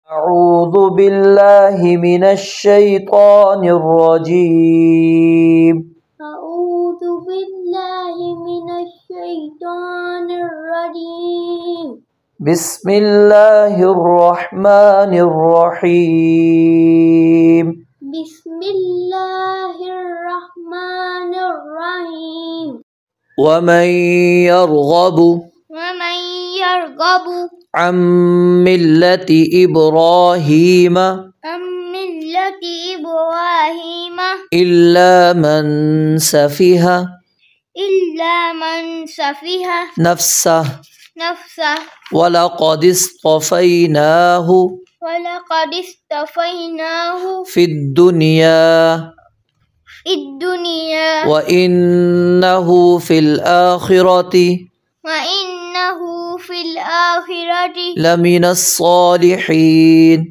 أعوذ بالله من الشيطان الرجيم. أعوذ بالله من الشيطان الرجيم. بسم الله الرحمن الرحيم. بسم الله الرحمن الرحيم. ومن يرغب عن ملة إبراهيم إلا من سفه نفسه ولقد اصطفيناه في الدنيا وإنه في الآخرة لمن الصالحين.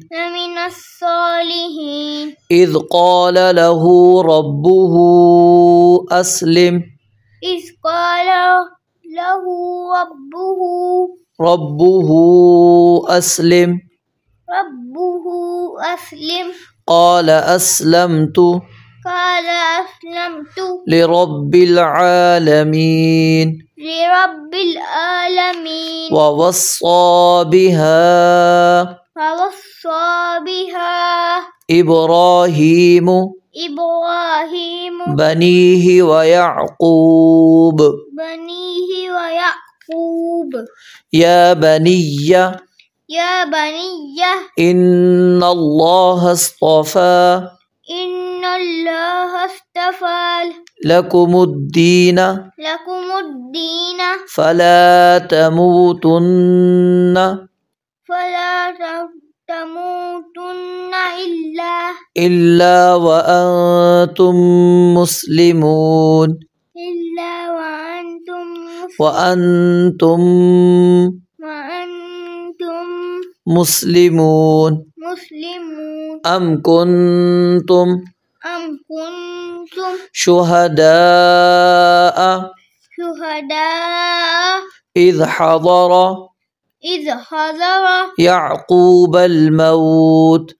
إذ قال له ربه أسلم قال أسلمت لرب العالمين. ووصى بها إبراهيم بنيه ويعقوب يا بني إن الله اصطفى لكم الدين فلا تموتن إلا وأنتم مسلمون. وأنتم مسلمون. أم كنتم شهداء إذ حضر يعقوب الموت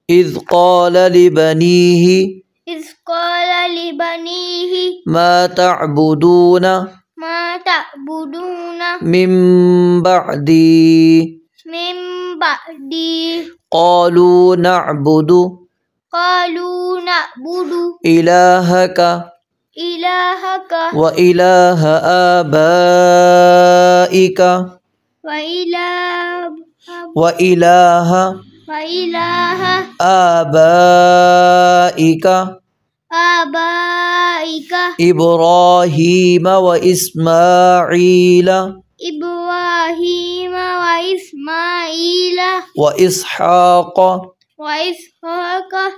إذ قال لبنيه ما تعبدون من بعدي قالوا نعبد إلهك وإله آبائك إبراهيم وإسماعيل وإسحاق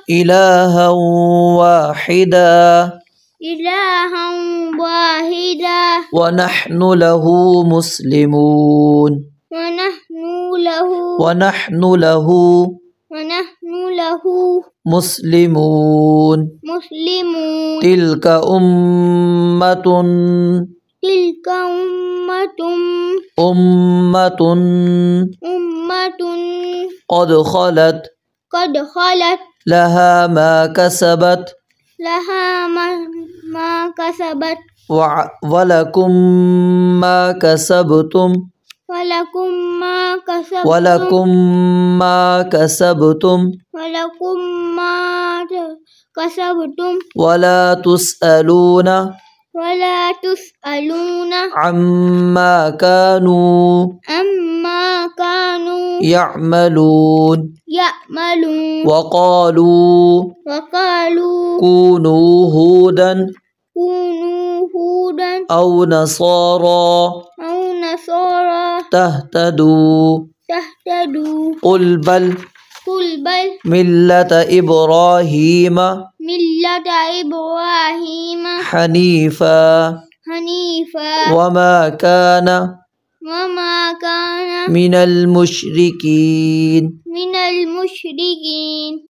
إلها واحدا ونحن له مسلمون. تلك أمة قد خلت لها ما كسبت ولكم ما كسبتم ولا تسألون عما كانوا يعملون. وقالوا كونوا هودا أو نصارى تهتدوا. قل بل ملة إبراهيم حنيفا وما كان من المشركين.